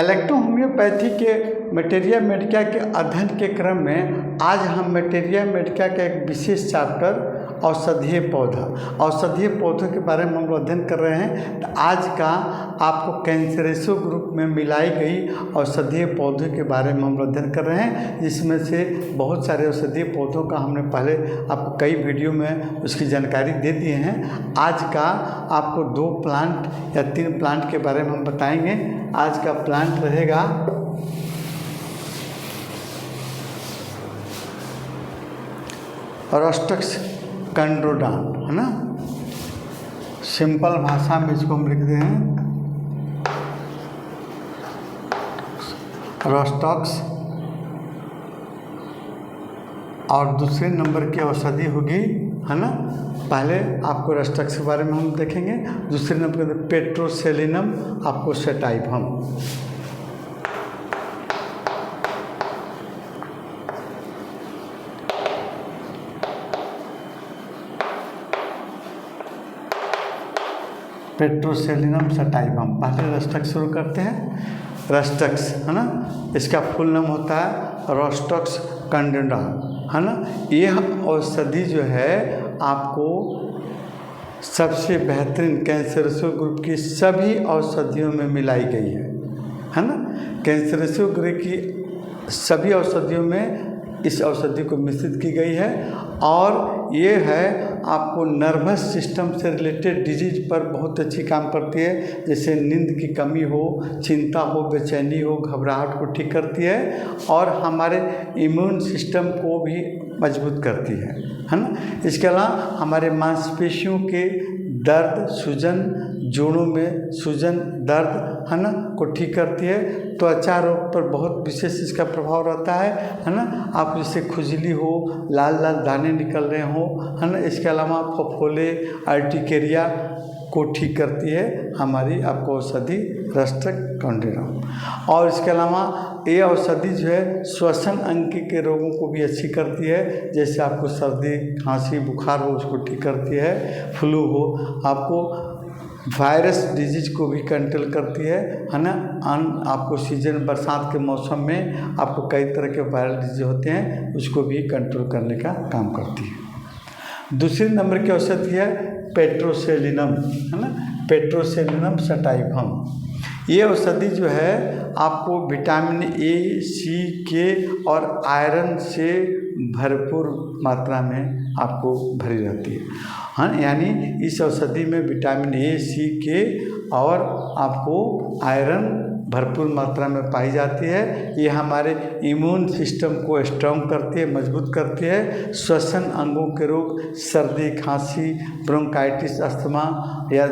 Electro homeopathy के materia Medica के अध्ययन के क्रम में आज हम मटेरिया मेडिका का एक विशेष चैप्टर औषधीय पौधों के बारे में हम लोग अध्ययन कर रहे हैं। तो आज का आपको कैंसरेसो ग्रुप में मिलाई गई औषधीय पौधों के बारे में हम लोग अध्ययन कर रहे हैं, जिसमें से बहुत सारे औषधीय पौधों का हमने पहले आपको कई वीडियो में उसकी जानकारी दे दिए हैं। आज का आपको 2 प्लांट या 3 प्लांट के बारे में हम बताएंगे। आज का प्लांट रहेगा रोस्टक्स कंड्रोडान, है ना। सिंपल भाषा में इसको हम लिखते हैं रोस्टक्स। और दूसरे नंबर की औषधि होगी, है ना। पहले आपको रोस्टक्स के बारे में हम देखेंगे। दूसरे नंबर पर पेट्रोसेलिनम, आपको सेटाइवम। पेट्रोसेलिनम सेटाइवम। पहले रोस्टक्स शुरू करते हैं। रोस्टक्स, है ना, इसका फुल नाम होता है रोस्टक्स कंड्रोडान, है ना। यह औषधि जो है आपको सबसे बेहतरीन कैंसरेसो ग्रुप की सभी औषधियों में मिलाई गई है ना। कैंसरेसो ग्रुप की सभी औषधियों में इस औषधि को मिश्रित की गई है और ये है आपको नर्वस सिस्टम से रिलेटेड डिजीज पर बहुत अच्छी काम करती है। जैसे नींद की कमी हो, चिंता हो, बेचैनी हो, घबराहट को ठीक करती है और हमारे इम्यून सिस्टम को भी मजबूत करती है ना। इसके अलावा हमारे मांसपेशियों के दर्द, सूजन, जोड़ों में सूजन, दर्द, है ना, को ठीक करती है। त्वचा रोग पर बहुत विशेष इसका प्रभाव रहता है ना। आप जैसे खुजली हो, लाल लाल दाने निकल रहे हो, है ना। इसके अलावा फफोले, अर्टिकेरिया को ठीक करती है हमारी आपको औषधि रोस्टक्स कंड्रोडान। और इसके अलावा ये औषधि जो है श्वसन अंग के रोगों को भी अच्छी करती है। जैसे आपको सर्दी, खांसी, बुखार हो, उसको ठीक करती है। फ्लू हो, आपको वायरस डिजीज को भी कंट्रोल करती है ना। आपको सीजन बरसात के मौसम में आपको कई तरह के वायरल डिजीज होते हैं, उसको भी कंट्रोल करने का काम करती है। दूसरे नंबर की औषधि है पेट्रोसेलिनम, है ना, पेट्रोसेलिनम सेटाइवम। ये औषधि जो है आपको विटामिन ए, सी, के और आयरन से भरपूर मात्रा में आपको भरी रहती है, हाँ। यानी इस औषधि में विटामिन ए, सी, के और आपको आयरन भरपूर मात्रा में पाई जाती है। ये हमारे इम्यून सिस्टम को स्ट्रॉन्ग करती है, मजबूत करती है। श्वसन अंगों के रोग, सर्दी, खांसी, ब्रोंकाइटिस, अस्थमा या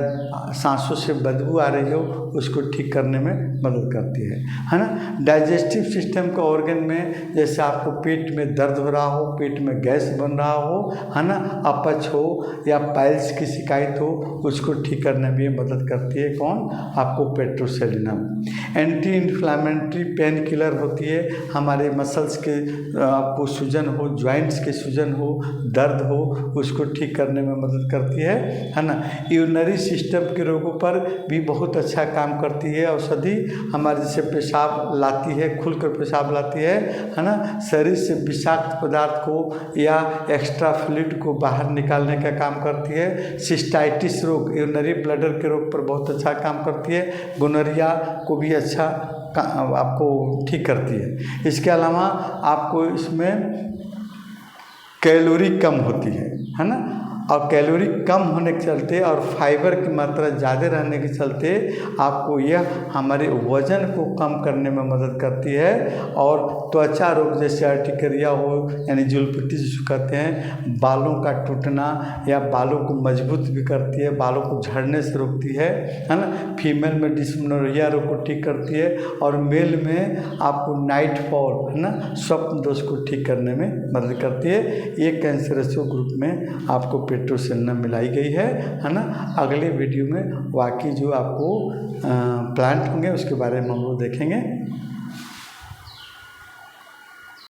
सांसों से बदबू आ रही हो, उसको ठीक करने में मदद करती है ना। डाइजेस्टिव सिस्टम के ऑर्गन में जैसे आपको पेट में दर्द हो रहा हो, पेट में गैस बन रहा हो, है ना, अपच हो या पाइल्स की शिकायत हो, उसको ठीक करने में मदद करती है। कौन? आपको पेट्रोसेलिनम। एंटी इन्फ्लामेटरी पेन किलर होती है। हमारे मसल्स के आपको सूजन हो, जॉइंट्स के सूजन हो, दर्द हो, उसको ठीक करने में मदद करती है ना। यूरिनरी सिस्टम के रोगों पर भी बहुत अच्छा काम करती है औषधि। हमारे जैसे पेशाब लाती है, खुलकर पेशाब लाती है ना। शरीर से विषाक्त पदार्थ को या एक्स्ट्रा फ्लूइड को बाहर निकालने का काम करती है। सिस्टाइटिस रोग, यूरिनरी ब्लडर के रोग पर बहुत अच्छा काम करती है। गोनोरिया को भी अच्छा आपको ठीक करती है। इसके अलावा आपको इसमें कैलोरी कम होती है ना। और कैलोरी कम होने के चलते और फाइबर की मात्रा ज़्यादा रहने के चलते आपको यह हमारे वज़न को कम करने में मदद करती है। और त्वचा रोग जैसे अर्टिकेरिया हो, यानी जुलपट्टी जिसको कहते हैं, बालों का टूटना या बालों को मजबूत भी करती है, बालों को झड़ने से रोकती है ना। फीमेल में डिस्मेनोरिया रोग को ठीक करती है और मेल में आपको नाइट फॉल, है ना, स्वप्न दोष को ठीक करने में मदद करती है। ये कैंसरेसो ग्रुप में आपको पेट्रोसेलिनम मिलाई गई है ना। अगले वीडियो में बाकी जो आपको प्लांट होंगे उसके बारे में हम लोग देखेंगे।